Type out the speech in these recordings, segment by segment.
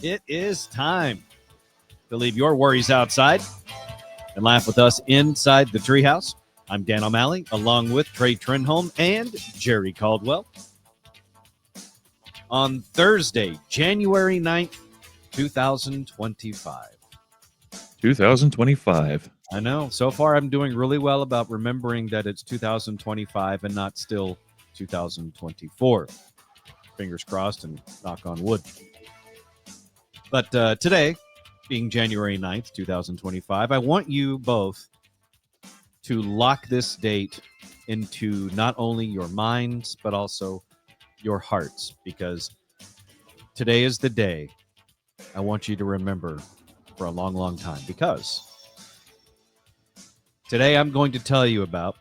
It is time to leave your worries outside and laugh with us inside the Treehouse. I'm Dan O'Malley, along with Trey Trenholm and Jerry Caldwell. On Thursday, January 9th, 2025. 2025. I know. So far, I'm doing really well about remembering that it's 2025 and not still 2024. Fingers crossed and knock on wood. But today, being January 9th, 2025, I want you both to lock this date into not only your minds, but also your hearts, because today is the day I want you to remember for a long, long time, because today I'm going to tell you about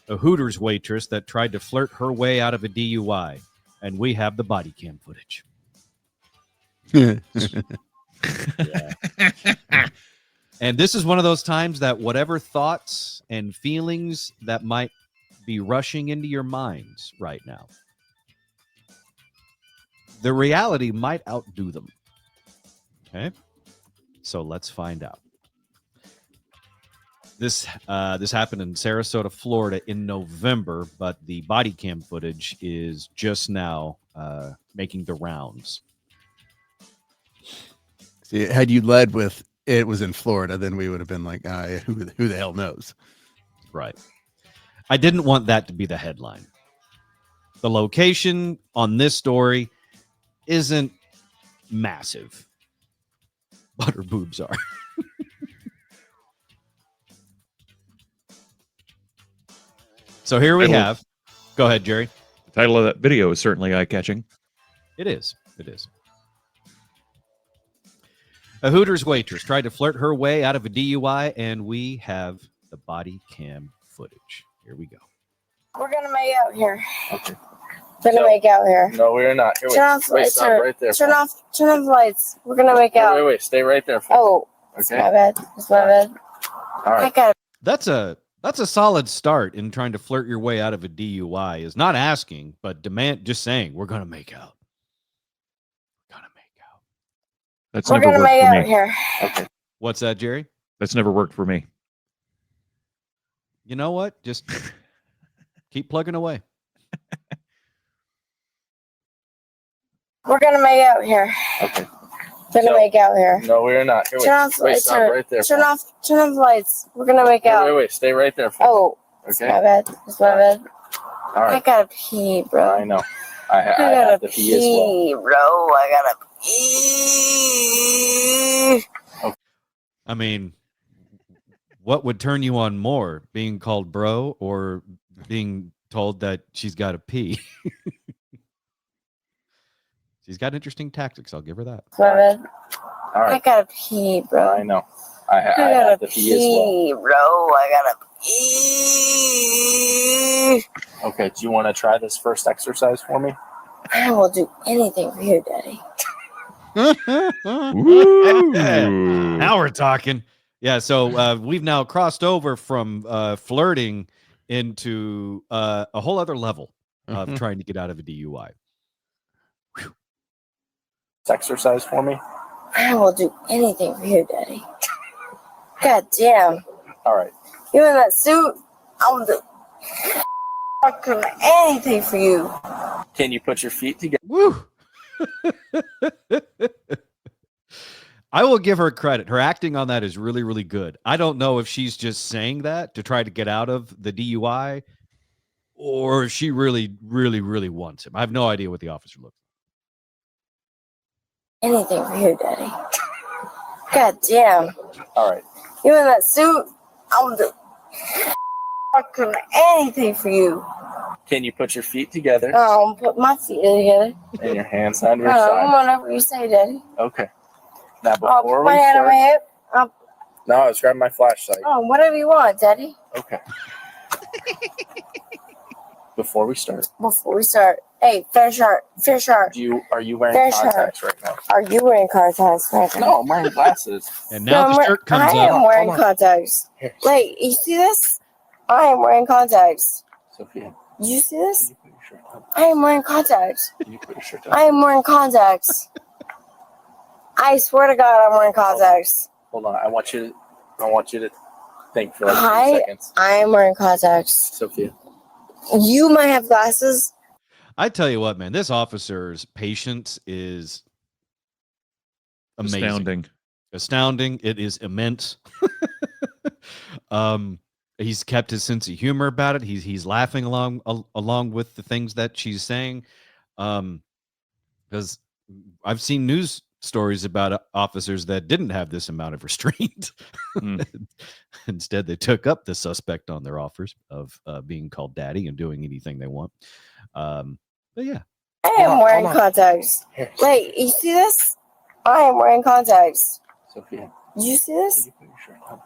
a Hooters waitress that tried to flirt her way out of a DUI, and we have the body cam footage. Yeah. And this is one of those times that whatever thoughts and feelings that might be rushing into your minds right now, the reality might outdo them. Okay? So let's find out. This happened in Sarasota, Florida in November, but the body cam footage is just now making the rounds. See, had you led with it was in Florida, then we would have been like, who the hell knows? Right. I didn't want that to be the headline. The location on this story isn't massive, but her boobs are. So here we have. Go ahead, Jerry. The title of that video is certainly eye-catching. It is. It is. A Hooters waitress tried to flirt her way out of a DUI, and we have the body cam footage. Here we go. We're gonna make out here. Okay. Gonna make out here. No, we're not. Here, turn off the lights. Stop right there. Turn off the lights. We're gonna make out. Wait. Stay right there. Oh, okay. My bad. It's my bad. All right. I got it. That's a solid start in trying to flirt your way out of a DUI. Is not asking, but just saying we're gonna make out. That's We're never gonna worked make for out me. here. Okay. What's that, Jerry? That's never worked for me. You know what? Just keep plugging away. We're gonna make out here. Okay. Gonna make out here. No, we're not. Here, turn off the lights. Stop right there. Turn off the lights. We're gonna make out. Wait. Stay right there. Oh, okay. My bad. It's my bad. All right. I gotta pee, bro. I know. I gotta have to pee as well. Bro. I gotta pee. Okay. I mean, what would turn you on more, being called bro or being told that she's got to pee? She's got interesting tactics. I'll give her that. My bad. All right. I gotta pee, bro. I know. I have to pee as well. Bro. I gotta pee. Okay. Do you want to try this first exercise for me? I will do anything for you, Daddy. Now we're talking. Yeah, so we've now crossed over from flirting into a whole other level of trying to get out of a DUI. Exercise for me? I will do anything for you, Daddy. God damn. All right. You in that suit? I will do fucking anything for you. Can you put your feet together? Woo! I will give her credit. Her acting on that is really, really good. I don't know if she's just saying that to try to get out of the DUI or if she really, really, really wants him. I have no idea what the officer looks like. Anything for you, Daddy. God damn. All right. You in that suit? I will do fucking anything for you. Can you put your feet together? Put my feet together. And your hands on your side. Whatever you say, Daddy. Okay. Now I'll before put my hand on my hip. No, I was grabbing my flashlight. Whatever you want, Daddy. Okay. Before we start. Hey, fair shark. Are you wearing contacts right now? Are you wearing contacts right now? No, I'm wearing glasses. And now the shirt comes up. I am wearing contacts. Wait, you see this? I am wearing contacts. Sophia. You see this? Can you put your shirt on? I am wearing contacts. Can you put your shirt on? I am wearing contacts. I swear to God, I'm wearing contacts. Hold on. I want you to think for like 2 seconds. I am wearing contacts. Sophia. You might have glasses. I tell you what, man, this officer's patience is amazing. Astounding. It is immense. He's kept his sense of humor about it. He's laughing along with the things that she's saying. Because I've seen news stories about officers that didn't have this amount of restraint. Instead, they took up the suspect on their offers of being called daddy and doing anything they want. But yeah. I am wearing contacts. Wait, you see this? I am wearing contacts. Sophia. Did you see this?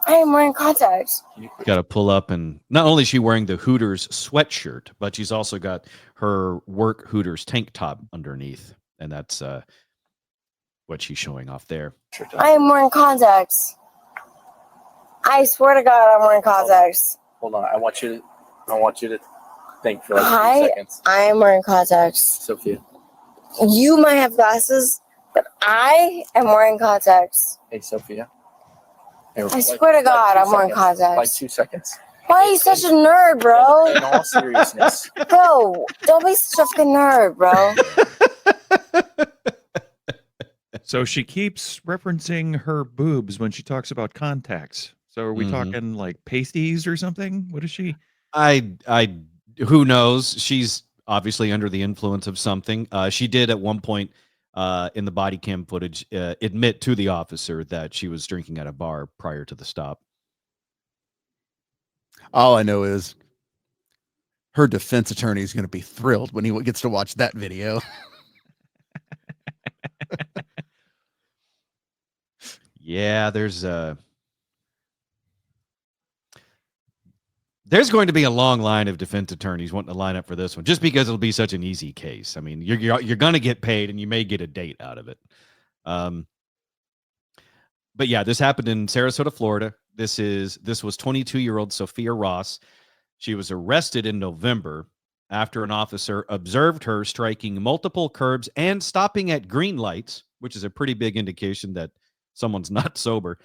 I am wearing contacts. Got to pull up, and not only is she wearing the Hooters sweatshirt, but she's also got her work Hooters tank top underneath, and that's what she's showing off there. I am wearing contacts. I swear to God, I'm wearing contacts. Hold on. I want you to think for like 2 seconds. I am wearing contacts. Sophia. You might have glasses, but I am wearing contacts. Hey, Sophia. I swear to God, I'm wearing contacts. Like 2 seconds. Why are you such a nerd, bro? In all seriousness. Bro, don't be such a fucking nerd, bro. So she keeps referencing her boobs when she talks about contacts. So are we talking like pasties or something? What is she? Who knows? She's obviously under the influence of something. She did at one point in the body cam footage admit to the officer that she was drinking at a bar prior to the stop. All I know is her defense attorney is going to be thrilled when he gets to watch that video. Yeah, there's going to be a long line of defense attorneys wanting to line up for this one, just because it'll be such an easy case. I mean, you're going to get paid, and you may get a date out of it. But yeah, this happened in Sarasota, Florida. This was 22-year-old Sophia Ross. She was arrested in November after an officer observed her striking multiple curbs and stopping at green lights, which is a pretty big indication that someone's not sober.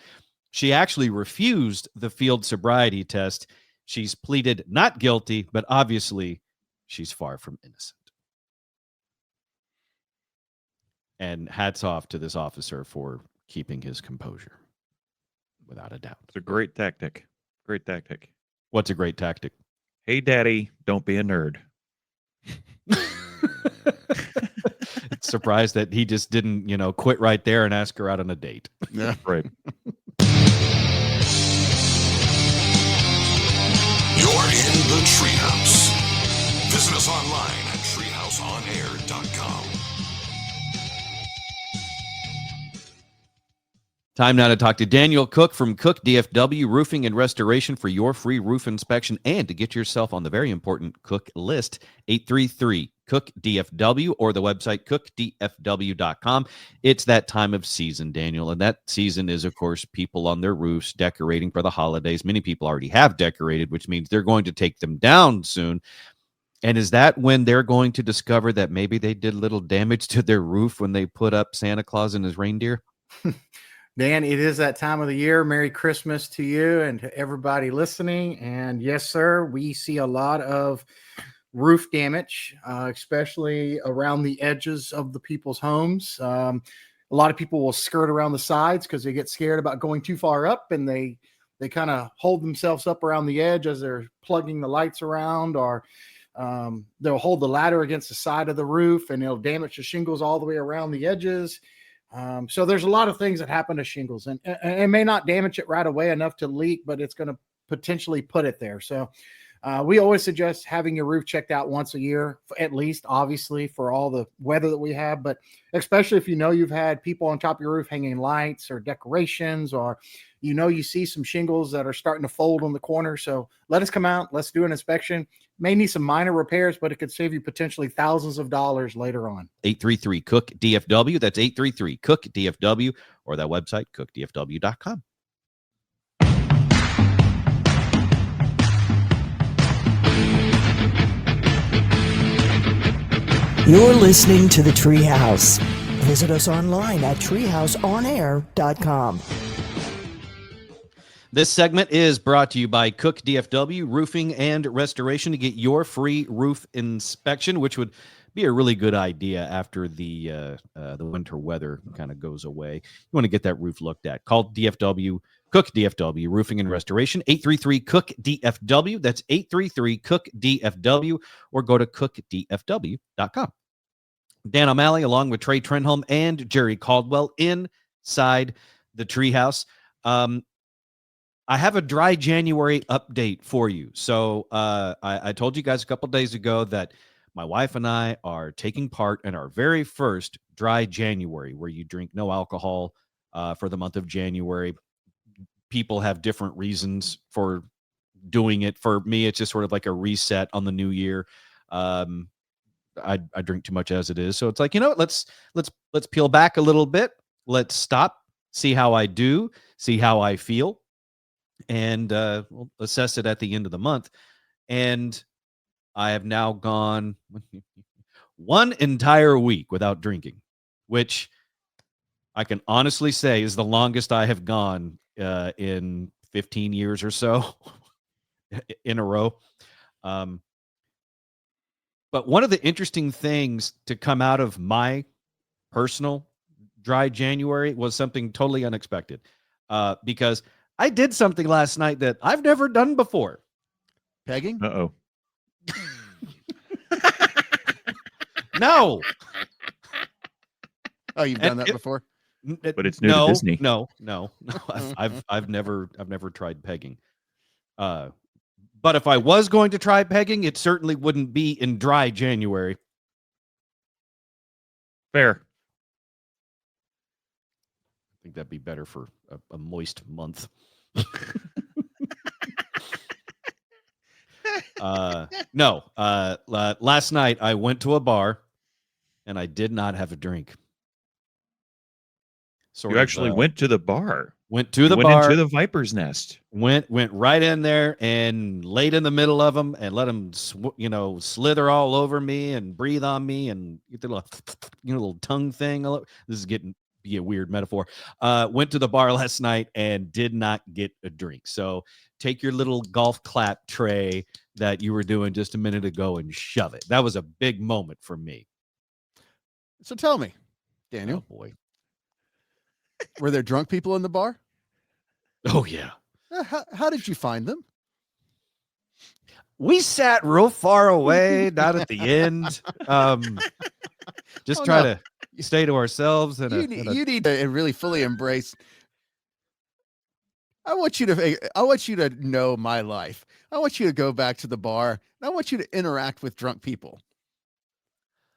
She actually refused the field sobriety test. She's pleaded not guilty, but obviously she's far from innocent. And hats off to this officer for keeping his composure, without a doubt. It's a great tactic. Great tactic. What's a great tactic? Hey, daddy, don't be a nerd. Surprised that he just didn't, quit right there and ask her out on a date. Yeah, right. You're in the Treehouse. Visit us online at treehouseonair.com. Time now to talk to Daniel Cook from Cook DFW Roofing and Restoration for your free roof inspection and to get yourself on the very important Cook list. 833-COOK-DFW or the website cookdfw.com. It's that time of season, Daniel, and that season is, of course, people on their roofs decorating for the holidays. Many people already have decorated, which means they're going to take them down soon. And is that when they're going to discover that maybe they did little damage to their roof when they put up Santa Claus and his reindeer? Dan, it is that time of the year. Merry Christmas to you and to everybody listening. And yes, sir, we see a lot of roof damage, especially around the edges of the people's homes. A lot of people will skirt around the sides because they get scared about going too far up, and they kind of hold themselves up around the edge as they're plugging the lights around, or they'll hold the ladder against the side of the roof, and it'll damage the shingles all the way around the edges. So there's a lot of things that happen to shingles, and it may not damage it right away enough to leak, but it's going to potentially put it there. So we always suggest having your roof checked out once a year, at least, obviously, for all the weather that we have, but especially if you've had people on top of your roof hanging lights or decorations, or you see some shingles that are starting to fold on the corner. So let us come out. Let's do an inspection. May need some minor repairs, but it could save you potentially thousands of dollars later on. 833-COOK-DFW. That's 833-COOK-DFW or that website, cookdfw.com. You're listening to the Treehouse. Visit us online at treehouseonair.com. This segment is brought to you by Cook DFW Roofing and Restoration to get your free roof inspection, which would be a really good idea after the winter weather kind of goes away. You want to get that roof looked at. Call DFW, Cook DFW Roofing and Restoration, 833-COOK-DFW. That's 833-COOK-DFW, or go to cookdfw.com. Dan O'Malley, along with Trey Trenholm and Jerry Caldwell, inside the Treehouse. I have a dry January update for you. So I told you guys a couple days ago that my wife and I are taking part in our very first dry January, where you drink no alcohol for the month of January. People have different reasons for doing it. For me, it's just sort of like a reset on the new year. I drink too much as it is. So it's like, you know what, let's peel back a little bit. Let's stop, see how I do, see how I feel. And we'll assess it at the end of the month. And I have now gone one entire week without drinking, which I can honestly say is the longest I have gone in 15 years or so in a row. But one of the interesting things to come out of my personal dry January was something totally unexpected, because I did something last night that I've never done before. Pegging? Uh-oh. No. Oh, you've done that before? But it's new to Disney. No. I've never tried pegging. But if I was going to try pegging, it certainly wouldn't be in dry January. Fair. I think that'd be better for a moist month. No. Last night I went to a bar and I did not have a drink. You actually went to the bar. Went to the went bar. into the Viper's Nest. Went right in there and laid in the middle of them and let them, slither all over me and breathe on me and get the little tongue thing. This is getting be a weird metaphor. Went to the bar last night and did not get a drink. So take your little golf clap tray that you were doing just a minute ago and shove it. That was a big moment for me. So tell me, Daniel. Oh, boy. Were there drunk people in the bar? Oh, yeah. How did you find them? We sat real far away, not at the end. Just try to stay to ourselves. And you need to really fully embrace. I want you to know my life. I want you to go back to the bar, and I want you to interact with drunk people.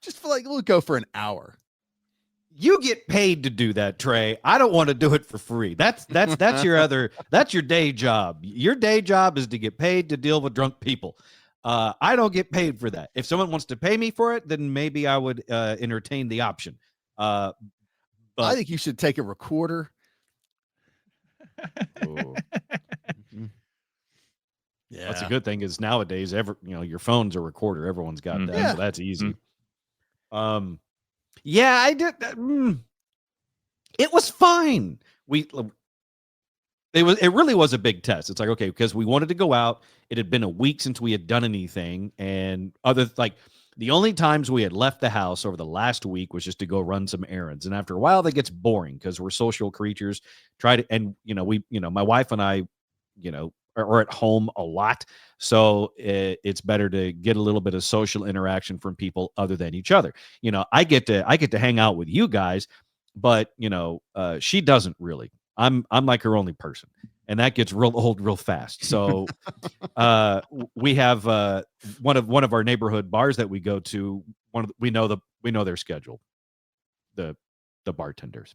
Just we'll go for an hour. You get paid to do that, Trey. I don't want to do it for free. That's your day job. Your day job is to get paid to deal with drunk people. I don't get paid for that. If someone wants to pay me for it, then maybe I would entertain the option. But I think you should take a recorder. Yeah, that's a good thing. Is nowadays, your phone's a recorder. Everyone's got that, so that's easy. Yeah, I did. It was fine. It really was a big test. It's like, okay, because we wanted to go out. It had been a week since we had done anything, and the only times we had left the house over the last week was just to go run some errands. And after a while, that gets boring because we're social creatures. My wife and I, are at home a lot, so it's better to get a little bit of social interaction from people other than each other. I get to hang out with you guys, but she doesn't really. I'm like her only person, and that gets real old real fast. So we have one of our neighborhood bars that we go to. We know their schedule, the bartenders,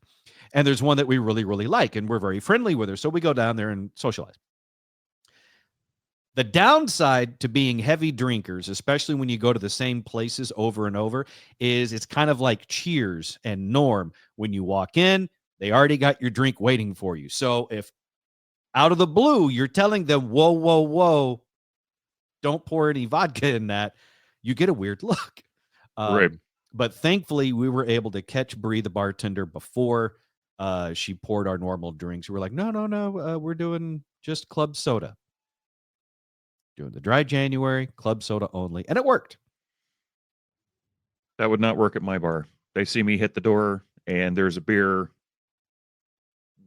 and there's one that we really really like, and we're very friendly with her. So we go down there and socialize. The downside to being heavy drinkers, especially when you go to the same places over and over, is it's kind of like Cheers and Norm. When you walk in, they already got your drink waiting for you. So if out of the blue, you're telling them, whoa, whoa, whoa, don't pour any vodka in that, you get a weird look. Right. But thankfully, we were able to catch Bree, the bartender, before she poured our normal drinks. We were like, no, we're doing just club soda. Doing the dry January, club soda only. And it worked. That would not work at my bar. They see me hit the door and there's a beer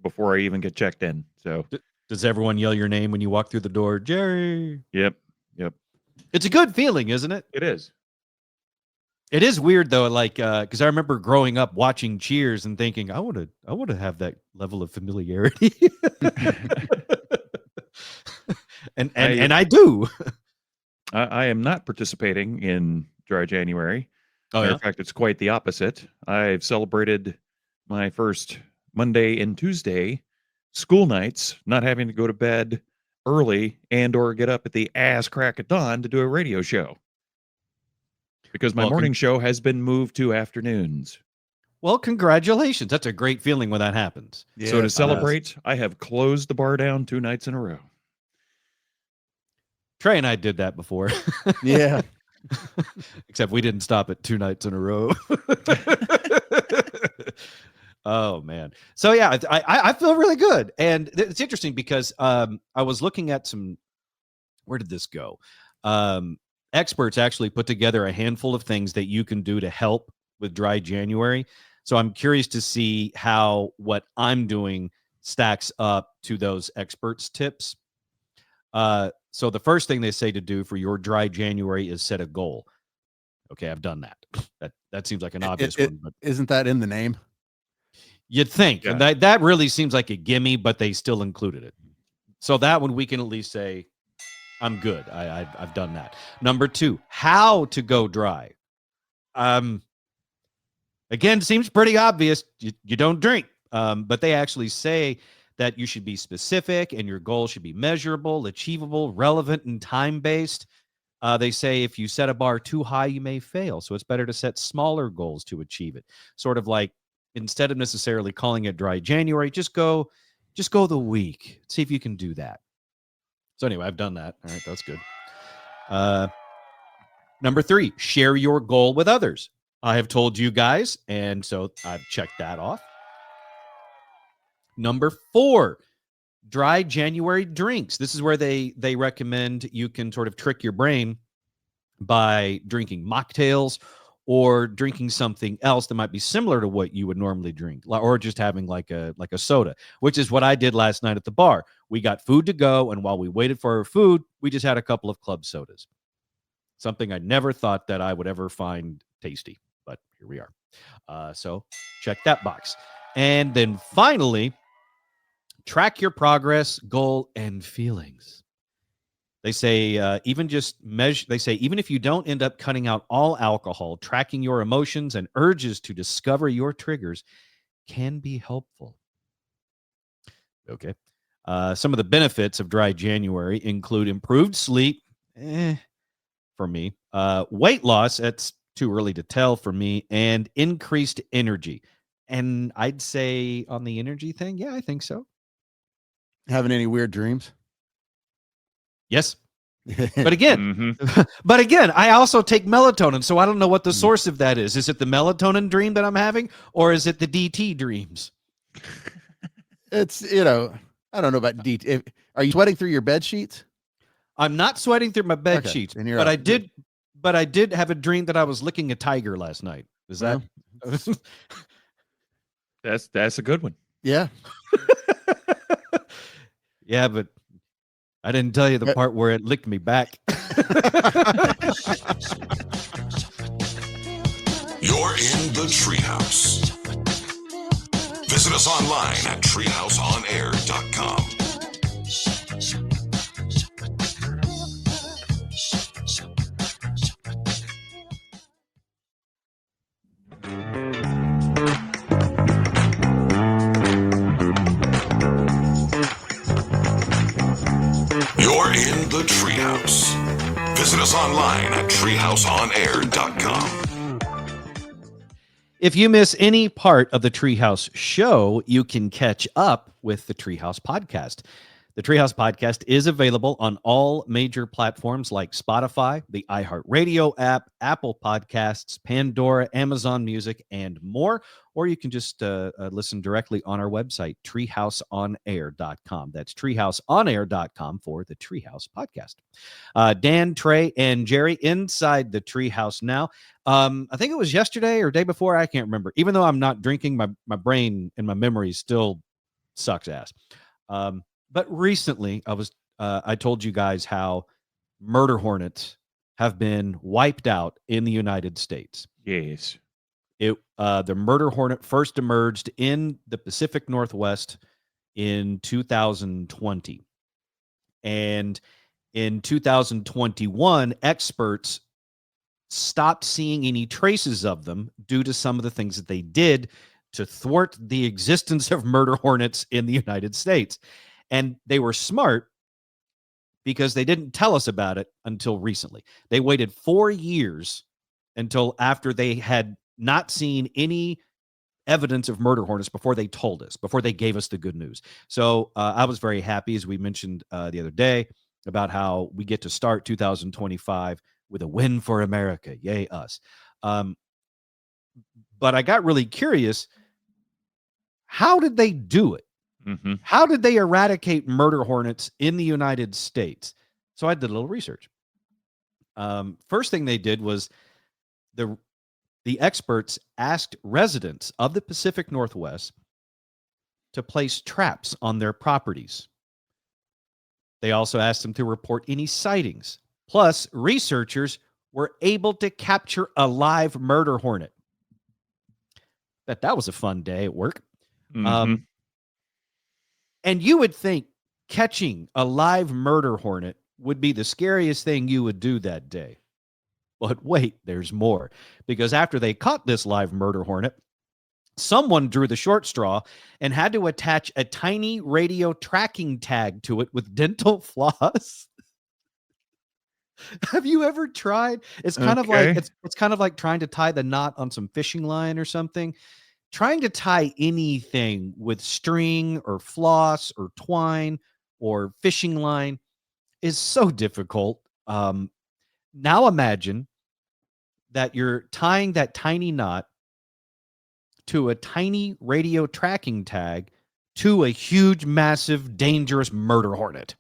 before I even get checked in. So does everyone yell your name when you walk through the door? Jerry. Yep. It's a good feeling, isn't it? It is. It is weird though, like because I remember growing up watching Cheers and thinking, I want to have that level of familiarity. and I do. I am not participating in dry January. Matter of fact, it's quite the opposite. I've celebrated my first Monday and Tuesday school nights, not having to go to bed early and or get up at the ass crack of dawn to do a radio show. Because my morning show has been moved to afternoons. Well, congratulations. That's a great feeling when that happens. Yeah, so to celebrate, I have closed the bar down 2 nights in a row. Trey and I did that before. Yeah. Except we didn't stop it 2 nights in a row. Oh, man. So, yeah, I feel really good. And it's interesting because I was looking at where did this go? Experts actually put together a handful of things that you can do to help with dry January. So I'm curious to see how what I'm doing stacks up to those experts' tips. So the first thing they say to do for your dry January is set a goal. Okay, I've done that. That seems like an obvious one. But isn't that in the name? You'd think. Yeah. And that really seems like a gimme, but they still included it. So that one we can at least say, I'm good. I've done that. Number 2, how to go dry. Again, seems pretty obvious. You don't drink. But they actually say that you should be specific and your goal should be measurable, achievable, relevant, and time-based. They say if you set a bar too high, you may fail. So it's better to set smaller goals to achieve it. Sort of like instead of necessarily calling it dry January, just go the week. See if you can do that. So anyway, I've done that. All right, that's good. Number 3, share your goal with others. I have told you guys, and so I've checked that off. Number 4, dry January drinks. This is where they recommend you can sort of trick your brain by drinking mocktails or drinking something else that might be similar to what you would normally drink, or just having like a soda, which is what I did last night at the bar. We got food to go, and while we waited for our food, we just had a couple of club sodas. Something I never thought that I would ever find tasty, but here we are. So check that box. And then finally, track your progress, goal, and feelings. They say even if you don't end up cutting out all alcohol, tracking your emotions and urges to discover your triggers can be helpful. Okay. Some of the benefits of dry January include improved sleep, for me, weight loss, that's too early to tell for me, and increased energy. And I'd say on the energy thing, yeah, I think so. Having any weird dreams? Yes. But again, I also take melatonin, so I don't know what the source of that is. Is it the melatonin dream that I'm having, or is it the DT dreams? It's, I don't know about DT. Are you sweating through your bed sheets? I'm not sweating through my bed sheets, but I did have a dream that I was licking a tiger last night. Is that? That's a good one. Yeah. Yeah, but I didn't tell you the part where it licked me back. You're in the Treehouse. Visit us online at treehouseonair.com. You're in the Treehouse. Visit us online at treehouseonair.com. If you miss any part of the Treehouse show, you can catch up with the Treehouse podcast. The Treehouse podcast is available on all major platforms like Spotify, the iHeartRadio app, Apple Podcasts, Pandora, Amazon Music, and more. Or you can just listen directly on our website, treehouseonair.com. That's treehouseonair.com for the Treehouse podcast. Dan, Trey, and Jerry inside the Treehouse now. I think it was yesterday or day before. I can't remember. Even though I'm not drinking, my brain and my memory still sucks ass. But recently, I told you guys how murder hornets have been wiped out in the United States. Yes. The murder hornet first emerged in the Pacific Northwest in 2020. And in 2021, experts stopped seeing any traces of them due to some of the things that they did to thwart the existence of murder hornets in the United States. And they were smart because they didn't tell us about it until recently. They waited 4 years until after they had not seen any evidence of murder hornets before they told us, before they gave us the good news. So I was very happy, as we mentioned the other day, about how we get to start 2025 with a win for America. Yay, us. But I got really curious. How did they do it? Mm-hmm. How did they eradicate murder hornets in the United States? So I did a little research. First thing they did was the experts asked residents of the Pacific Northwest to place traps on their properties. They also asked them to report any sightings. Plus, researchers were able to capture a live murder hornet. That was a fun day at work. Mm-hmm. And you would think catching a live murder hornet would be the scariest thing you would do that day. But wait, there's more. Because after they caught this live murder hornet, someone drew the short straw and had to attach a tiny radio tracking tag to it with dental floss. Have you ever tried? It's kind of like it's kind of like trying to tie the knot on some fishing line or something. Trying to tie anything with string or floss or twine or fishing line is so difficult. Now imagine that you're tying that tiny knot to a tiny radio tracking tag to a huge, massive, dangerous murder hornet.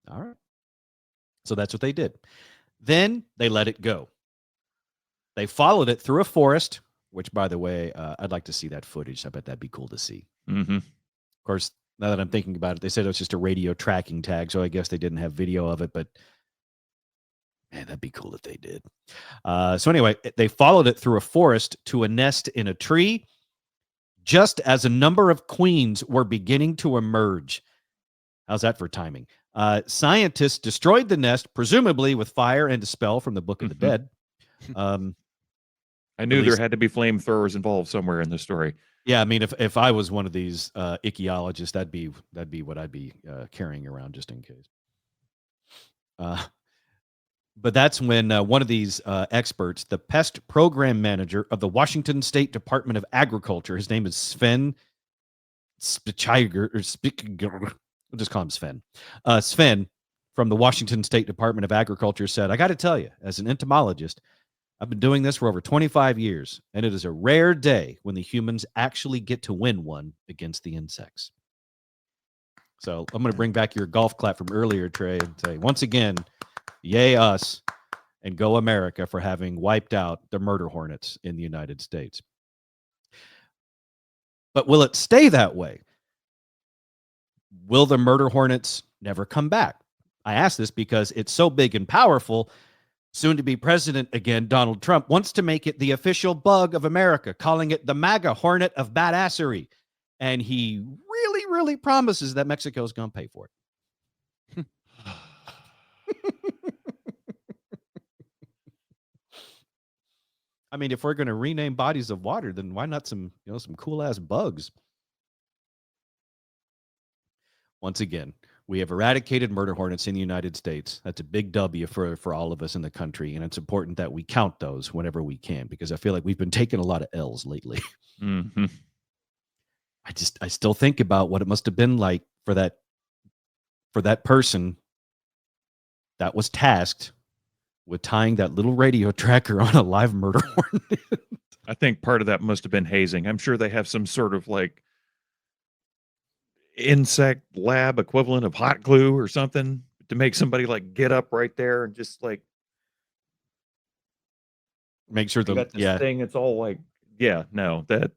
All right. So that's what they did. Then they let it go. They followed it through a forest, which, by the way, I'd like to see that footage. I bet that'd be cool to see. Mm-hmm. Of course, now that I'm thinking about it, they said it was just a radio tracking tag, so I guess they didn't have video of it, but man, that'd be cool if they did. So anyway, they followed it through a forest to a nest in a tree, just as a number of queens were beginning to emerge. How's that for timing? Scientists destroyed the nest, presumably with fire and a spell from the Book of the Dead. I knew there had to be flamethrowers involved somewhere in the story. Yeah, I mean, if I was one of these ichthyologists, that'd be what I'd be carrying around just in case. But that's when one of these experts, the pest program manager of the Washington State Department of Agriculture, his name is Sven Spichiger, we'll just call him Sven. Sven from the Washington State Department of Agriculture said, I got to tell you, as an entomologist, I've been doing this for over 25 years, and it is a rare day when the humans actually get to win one against the insects. So I'm going to bring back your golf clap from earlier, Trey, and say, once again, yay us, and go America for having wiped out the murder hornets in the United States. But will it stay that way? Will the murder hornets never come back? I ask this because it's so big and powerful. Soon to be president again, Donald Trump wants to make it the official bug of America, calling it the MAGA hornet of badassery. And he really, really promises that Mexico is going to pay for it. I mean, if we're going to rename bodies of water, then why not some cool ass bugs? Once again, we have eradicated murder hornets in the United States. That's a big W for all of us in the country, and it's important that we count those whenever we can, because I feel like we've been taking a lot of L's lately. Mm-hmm. I still think about what it must have been like for that for that person that was tasked with tying that little radio tracker on a live murder hornet. I think part of that must have been hazing. I'm sure they have some sort of like insect lab equivalent of hot glue or something to make somebody like get up right there and just like Make sure you got this thing. It's all like, that.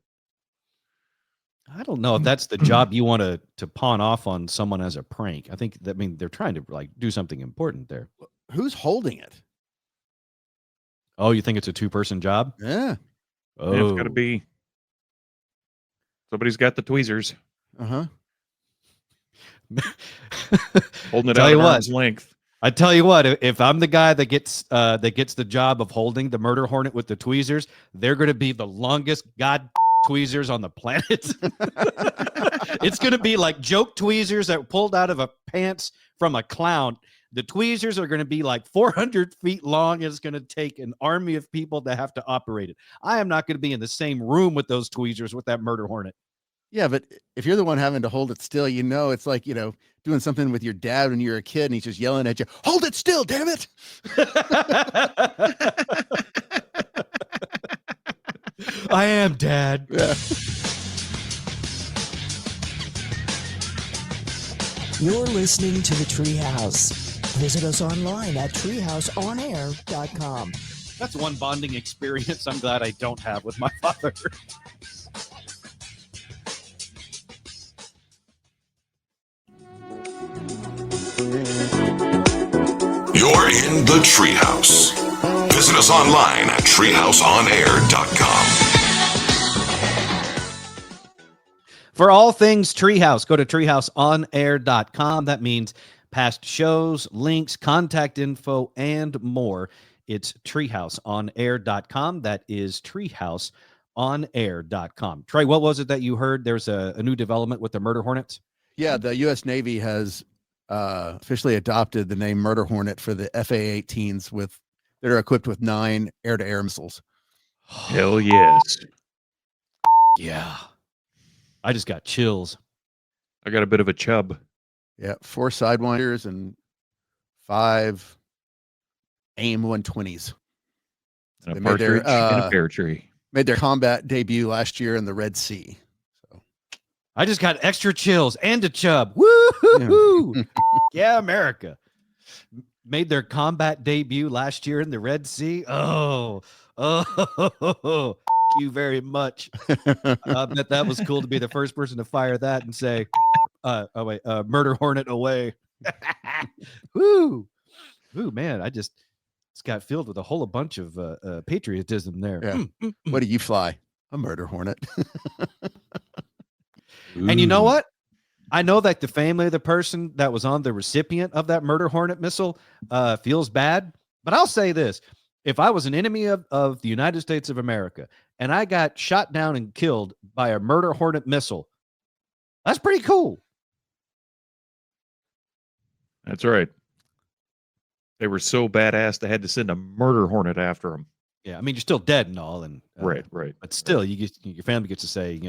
I don't know if that's the job you want to pawn off on someone as a prank. I think that they're trying to like do something important there. Who's holding it? Oh, you think it's a 2-person job? Yeah. Oh, It's got to be. Somebody's got the tweezers. Holding it out at arm's length. I tell you what, if I'm the guy that gets the job of holding the murder hornet with the tweezers, they're going to be the longest tweezers on the planet. It's going to be like joke tweezers that pulled out of a pants from a clown. The tweezers are going to be like 400 feet long. It's going to take an army of people to have to operate it. I am not going to be in the same room with those tweezers with that murder hornet. Yeah, but if you're the one having to hold it still, it's like, doing something with your dad when you're a kid and he's just yelling at you, hold it still, damn it. I am, Dad. Yeah. You're listening to the Treehouse. Visit us online at treehouseonair.com. That's one bonding experience I'm glad I don't have with my father. You're in the Treehouse. Visit us online at treehouseonair.com. For all things Treehouse, go to treehouseonair.com. That means past shows, links, contact info, and more. It's treehouseonair.com. That is treehouseonair.com. Trey, what was it that you heard? There's a new development with the murder hornets? Yeah, the U.S. Navy has officially adopted the name Murder Hornet for the FA-18s that are equipped with 9 air-to-air missiles. Hell yes. Yeah. I just got chills. I got a bit of a chub. Yeah, 4 Sidewinders and 5 AIM 120s. And a partridge in a pear tree. Made their combat debut last year in the Red Sea. So I just got extra chills and a chub. Woo-hoo-hoo. Yeah, America. Made their combat debut last year in the Red Sea. Oh, you very much. I bet that was cool to be the first person to fire that and say, murder hornet away. Woo, man, I just got filled with a whole bunch of patriotism there. Yeah. What do you fly? A murder hornet. And you know what? I know that the family of the person that was on the recipient of that murder hornet missile feels bad, but I'll say this. If I was an enemy of the United States of America and I got shot down and killed by a murder hornet missile, that's pretty cool. That's right. They were so badass they had to send a murder hornet after them. Yeah, I mean, you're still dead and all, and right. But still, your family gets to say,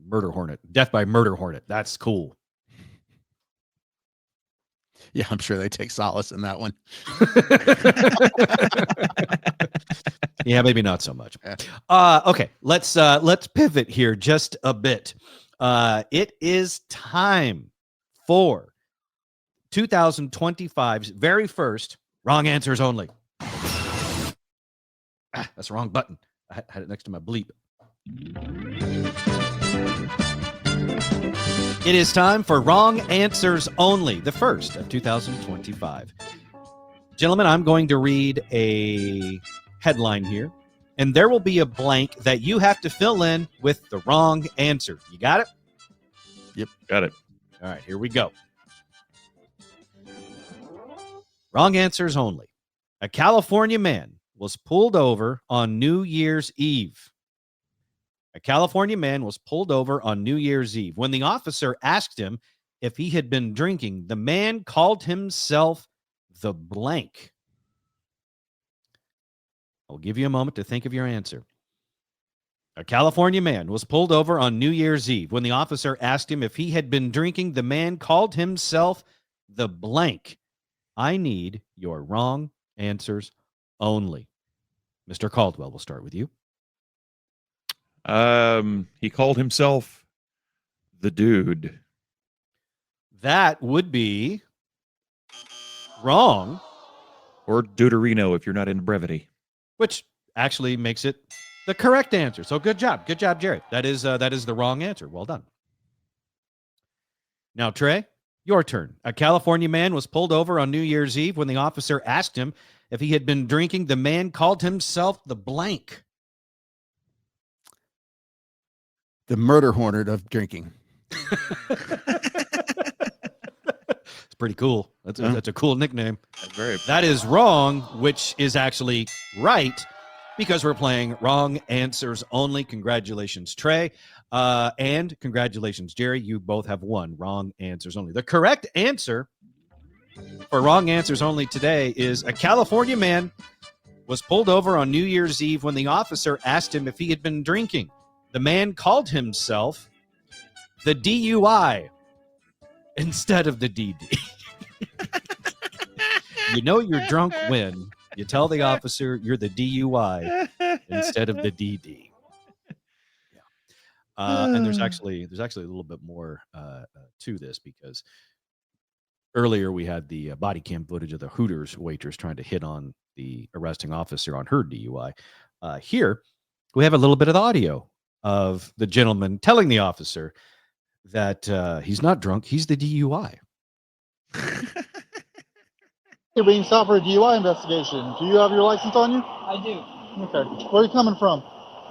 murder hornet, death by murder hornet. That's cool. Yeah, I'm sure they take solace in that one. Yeah, maybe not so much. Okay, let's pivot here just a bit. It is time for 2025's very first Wrong Answers Only. That's the wrong button. I had it next to my bleep. It is time for Wrong Answers Only, the first of 2025. Gentlemen, I'm going to read a headline here, and there will be a blank that you have to fill in with the wrong answer. You got it? Yep, got it. All right, here we go. Wrong Answers Only. A California man was pulled over on New Year's Eve. A California man was pulled over on New Year's Eve. When the officer asked him if he had been drinking, the man called himself the blank. I'll give you a moment to think of your answer. A California man was pulled over on New Year's Eve. When the officer asked him if he had been drinking, the man called himself the blank. I need your wrong answers only. Mr. Caldwell, we'll start with you. He called himself the dude. That would be wrong. Or Deuterino if you're not in brevity. Which actually makes it the correct answer. So good job. Good job, Jared. That is the wrong answer. Well done. Now, Trey, your turn. A California man was pulled over on New Year's Eve. When the officer asked him if he had been drinking, the man called himself the blank. The murder hornet of drinking. It's pretty cool. That's a cool nickname. Very. That is wrong, which is actually right, because we're playing wrong answers only. Congratulations, Trey. And congratulations, Jerry. You both have won wrong answers only. The correct answer for wrong answers only today is a California man was pulled over on New Year's Eve when the officer asked him if he had been drinking. The man called himself the DUI instead of the DD. You know you're drunk when you tell the officer you're the DUI instead of the DD. Yeah. And there's actually a little bit more to this, because earlier we had the body cam footage of the Hooters waitress trying to hit on the arresting officer on her DUI. Here we have a little bit of the audio of the gentleman telling the officer that he's not drunk, he's the DUI. You're being stopped for a DUI investigation. Do you have your license on you? I do. Okay. Where are you coming from?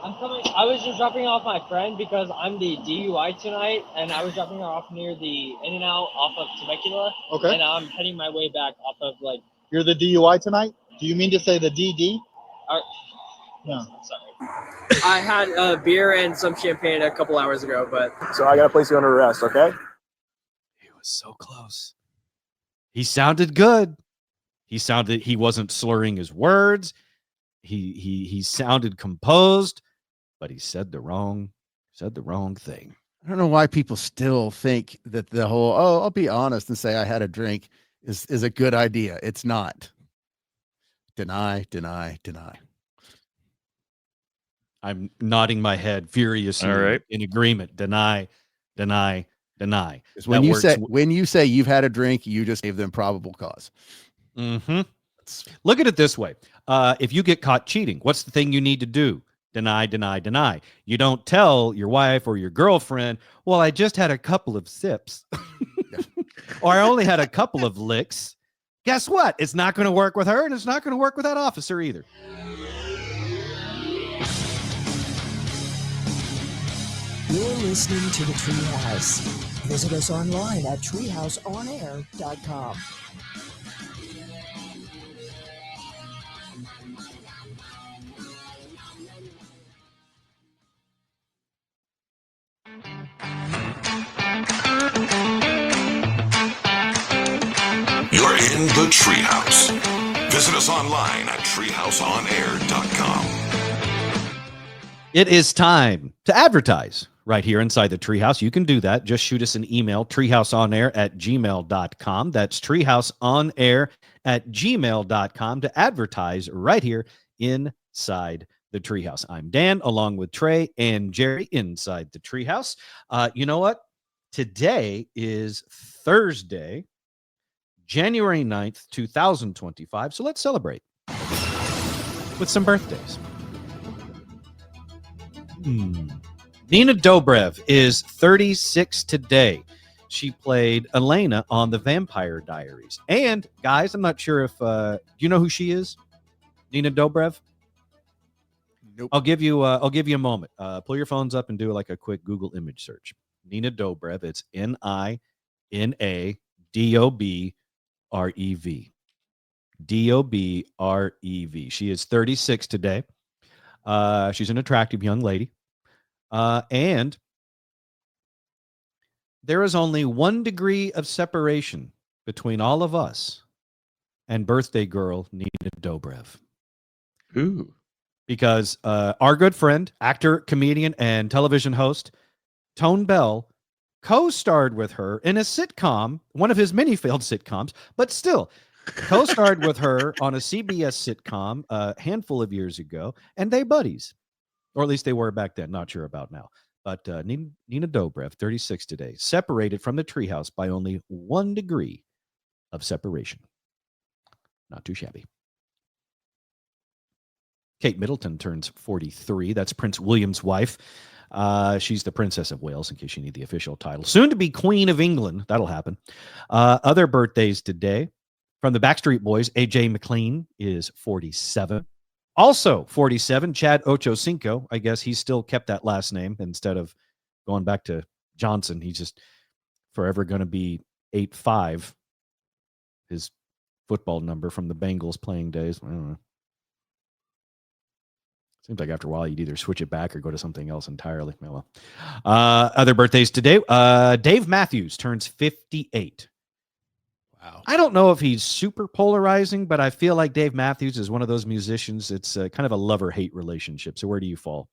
I was just dropping off my friend because I'm the DUI tonight, and I was dropping her off near the In-N-Out off of Temecula. Okay. And I'm heading my way back off of like. You're the DUI tonight? Do you mean to say the DD? No. Sorry. I had a beer and some champagne a couple hours ago, but. So I got to place you under arrest, okay? He was so close. He sounded good. He wasn't slurring his words. He sounded composed, but he said the wrong thing. I don't know why people still think that the whole, I'll be honest and say I had a drink is a good idea. It's not. Deny. I'm nodding my head furiously. All right. In agreement. Deny. When you say you've had a drink, you just gave them probable cause. Mm-hmm. Look at it this way. If you get caught cheating, what's the thing you need to do? Deny. You don't tell your wife or your girlfriend, well, I just had a couple of sips. Or I only had a couple of licks. Guess what? It's not going to work with her, and it's not going to work with that officer either. You're listening to the Treehouse. Visit us online at treehouseonair.com. You're in the Treehouse. Visit us online at treehouseonair.com. It is time to advertise right here inside the Treehouse. You can do that. Just shoot us an email, treehouseonair@gmail.com. That's treehouseonair@gmail.com to advertise right here inside the Treehouse. I'm Dan, along with Trey and Jerry inside the Treehouse. You know what? Today is Thursday, January 9th, 2025. So let's celebrate with some birthdays. Nina Dobrev is 36 today. She played Elena on The Vampire Diaries. And guys, I'm not sure if do you know who she is? Nina Dobrev? Nope. I'll give you a moment. Pull your phones up and do like a quick Google image search. Nina Dobrev. It's Ninadobrev. Dobrev. She is 36 today. She's an attractive young lady. And there is only 1 degree of separation between all of us and birthday girl Nina Dobrev. Ooh. because our good friend, actor, comedian, and television host, Tone Bell, co-starred with her in a sitcom, one of his many failed sitcoms, but still co-starred with her on a CBS sitcom a handful of years ago, and they buddies, or at least they were back then. Not sure about now. But Nina Dobrev, 36 today, separated from the Treehouse by only 1 degree of separation. Not too shabby. Kate Middleton turns 43. That's Prince William's wife. She's the Princess of Wales, in case you need the official title. Soon to be Queen of England. That'll happen. Other birthdays today. From the Backstreet Boys, AJ McLean is 47. Also 47, Chad Ochocinco. I guess he's still kept that last name instead of going back to Johnson. He's just forever going to be 8'5", his football number from the Bengals playing days. I don't know. Seems like after a while you'd either switch it back or go to something else entirely. Oh, well. Other birthdays today. Dave Matthews turns 58. Wow. I don't know if he's super polarizing, but I feel like Dave Matthews is one of those musicians. It's kind of a love-or-hate relationship. So where do you fall?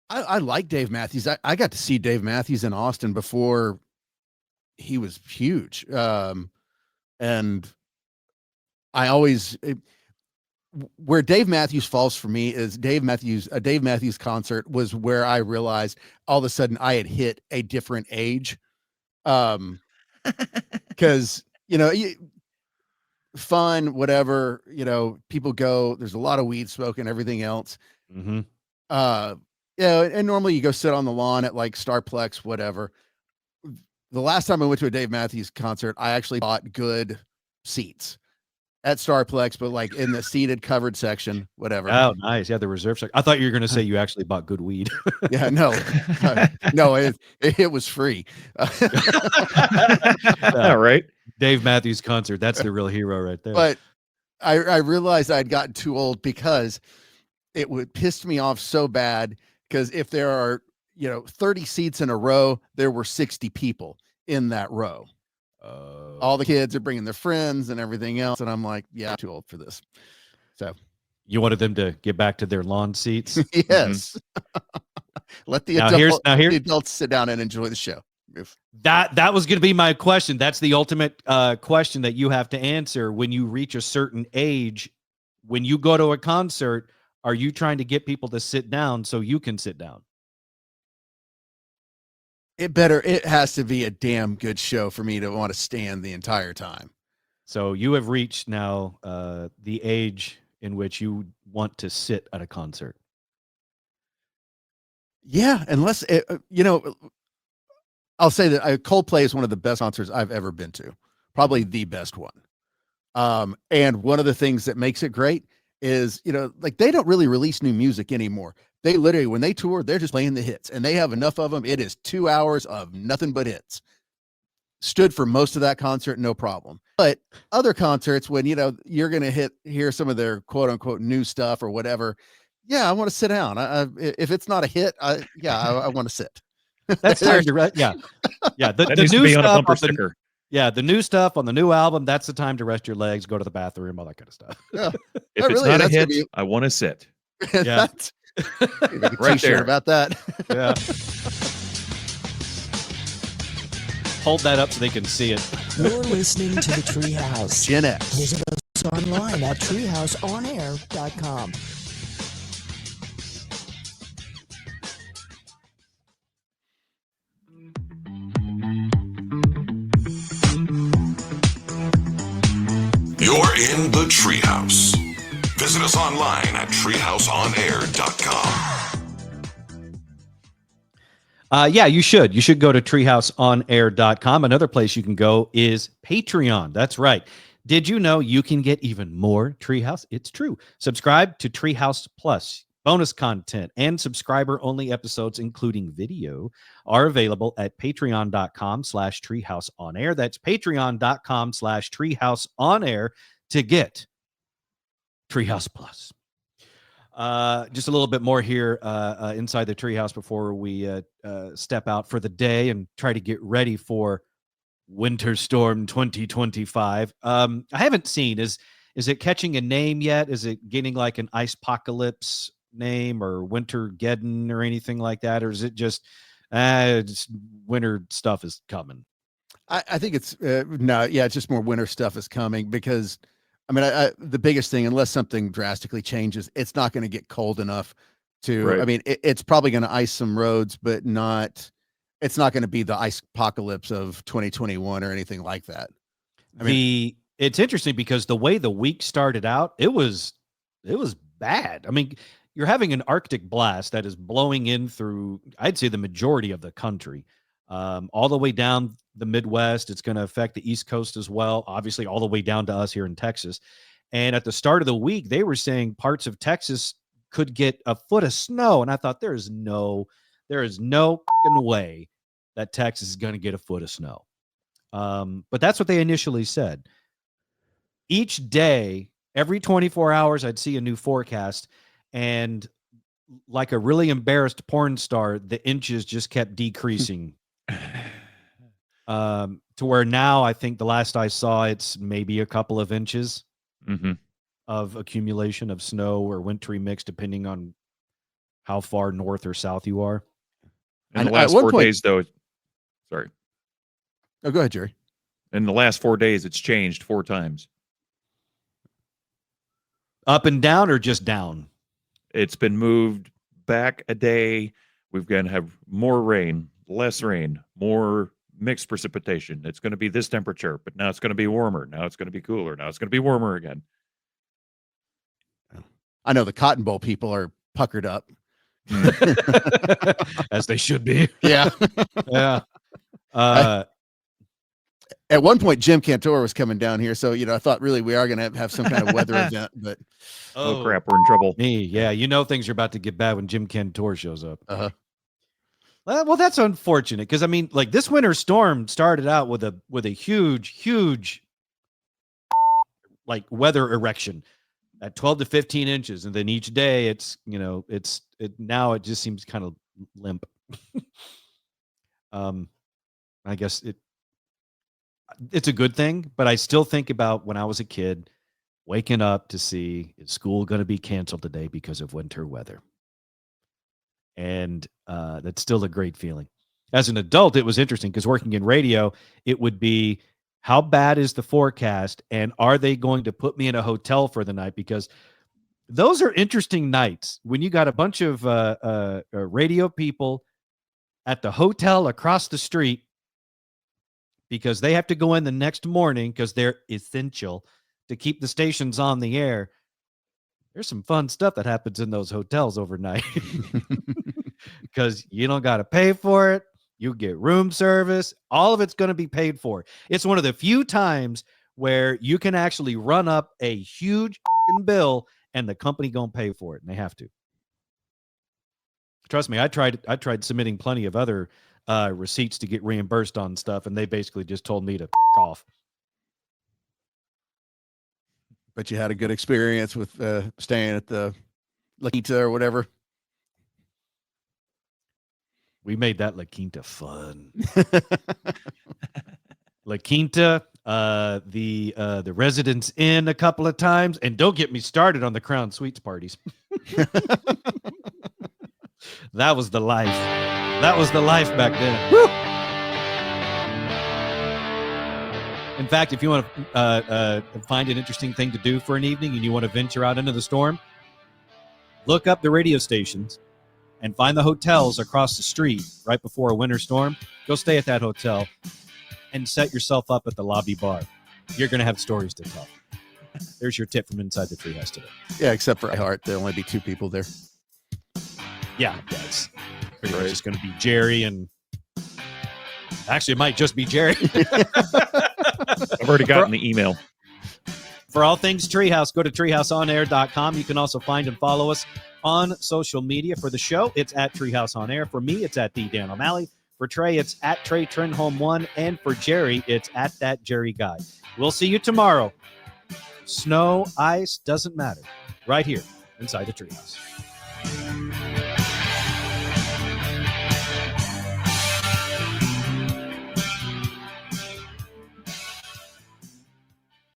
I like Dave Matthews. I got to see Dave Matthews in Austin before he was huge. And I always... where Dave Matthews falls for me is a Dave Matthews concert was where I realized all of a sudden I had hit a different age. Because, fun, whatever, people go, there's a lot of weed smoke and everything else. Mm-hmm. And normally you go sit on the lawn at like Starplex, whatever. The last time I went to a Dave Matthews concert, I actually bought good seats at Starplex, but like in the seated covered section, whatever. Oh, nice. Yeah, the reserve section. I thought you were going to say you actually bought good weed. Yeah, no, it was free. All right. Dave Matthews concert. That's the real hero right there. But I realized I'd gotten too old because it would piss me off so bad. Because if there are, 30 seats in a row, there were 60 people in that row. All the kids are bringing their friends and everything else. And I'm like, yeah, I'm too old for this. So you wanted them to get back to their lawn seats? Yes. Let the adults sit down and enjoy the show. That was going to be my question. That's the ultimate question that you have to answer. When you reach a certain age, when you go to a concert, are you trying to get people to sit down so you can sit down? It has to be a damn good show for me to want to stand the entire time. So you have reached now the age in which you want to sit at a concert. Yeah, unless I'll say that Coldplay is one of the best concerts I've ever been to, probably the best one. And one of the things that makes it great is, like they don't really release new music anymore. They literally, when they tour, they're just playing the hits, and they have enough of them. It is 2 hours of nothing but hits. Stood for most of that concert, no problem. But other concerts, when you're going to hear some of their quote unquote new stuff or whatever, yeah, I want to sit down. If it's not a hit, I want to sit. That's time to rest. Yeah, yeah. The new stuff on a bumper sticker. Yeah, the new stuff on the new album. That's the time to rest your legs, go to the bathroom, all that kind of stuff. Yeah. If it's not a hit, I want to sit. Yeah, right there about that. Yeah. Hold that up so they can see it. You're listening to the Treehouse. Gen X. Visit us online at treehouseonair.com. You're in the Treehouse. Visit us online at treehouseonair.com. Yeah, you should. You should go to treehouseonair.com. Another place you can go is Patreon. That's right. Did you know you can get even more Treehouse? It's true. Subscribe to Treehouse Plus. Bonus content and subscriber-only episodes, including video, are available at patreon.com/treehouseonair. That's patreon.com/treehouseonair to get Treehouse Plus. Just a little bit more here inside the Treehouse before we step out for the day and try to get ready for Winter Storm 2025. I haven't seen, is is it catching a name yet? Is it getting like an ice apocalypse name or Wintergeddon or anything like that? Or is it just winter stuff is coming? I think it's it's just more winter stuff is coming because, I mean, the biggest thing, unless something drastically changes, it's not going to get cold enough to. Right. I mean, it's probably going to ice some roads, but it's not going to be the ice apocalypse of 2021 or anything like that. It's interesting because the way the week started out, it was bad. I mean, you're having an Arctic blast that is blowing in through, I'd say, the majority of the country, all the way down the Midwest. It's going to affect the East Coast as well, obviously all the way down to us here in Texas. And at the start of the week, they were saying parts of Texas could get a foot of snow. And I thought there is no fucking way that Texas is going to get a foot of snow. But that's what they initially said. Each day, every 24 hours, I'd see a new forecast, and like a really embarrassed porn star, the inches just kept decreasing. To where now I think the last I saw, it's maybe a couple of inches of accumulation of snow or wintry mix, depending on how far north or south you are. In the last 4 days, though, sorry. Oh, go ahead, Jerry. In the last 4 days, it's changed 4 times. Up and down or just down? It's been moved back a day. We're going to have more rain, less rain, more mixed precipitation. It's going to be this temperature, but now it's going to be warmer. Now it's going to be cooler. Now it's going to be warmer again. I know the Cotton Bowl people are puckered up. As they should be. Yeah. Yeah. At one point, Jim Cantor was coming down here, so I thought really we are going to have some kind of weather event. But oh crap, we're in trouble. Yeah, things are about to get bad when Jim Cantor shows up. Uh-huh. That's unfortunate because I mean, like this winter storm started out with a huge like weather erection at 12 to 15 inches, and then each day now it just seems kind of limp. I guess it's a good thing, but I still think about when I was a kid waking up to see, is school going to be canceled today because of winter weather? And that's still a great feeling. As an adult, it was interesting because working in radio, it would be, how bad is the forecast? And are they going to put me in a hotel for the night? Because those are interesting nights when you got a bunch of radio people at the hotel across the street because they have to go in the next morning because they're essential to keep the stations on the air. There's some fun stuff that happens in those hotels overnight because you don't got to pay for it. You get room service. All of it's going to be paid for. It's one of the few times where you can actually run up a huge bill and the company going to pay for it, and they have to. Trust me, I tried submitting plenty of other receipts to get reimbursed on stuff, and they basically just told me to off. But you had a good experience with staying at the La Quinta or whatever. We made that La Quinta fun. La Quinta, the Residence Inn a couple of times, and don't get me started on the Crown Suites parties. That was the life. That was the life back then. Woo! In fact, if you want to find an interesting thing to do for an evening and you want to venture out into the storm, look up the radio stations and find the hotels across the street right before a winter storm. Go stay at that hotel and set yourself up at the lobby bar. You're going to have stories to tell. There's your tip from inside the Treehouse today. Yeah, except for iHeart, there'll only be 2 people there. Yeah, it's pretty much just going to be Jerry and... Actually, it might just be Jerry. I've already gotten the email. For all things Treehouse, go to treehouseonair.com. You can also find and follow us on social media. For the show, it's at Treehouse On Air. For me, it's at Dan O'Malley. For Trey, it's at Trey Trenholm 1. And for Jerry, it's at That Jerry Guy. We'll see you tomorrow. Snow, ice, doesn't matter. Right here inside the Treehouse.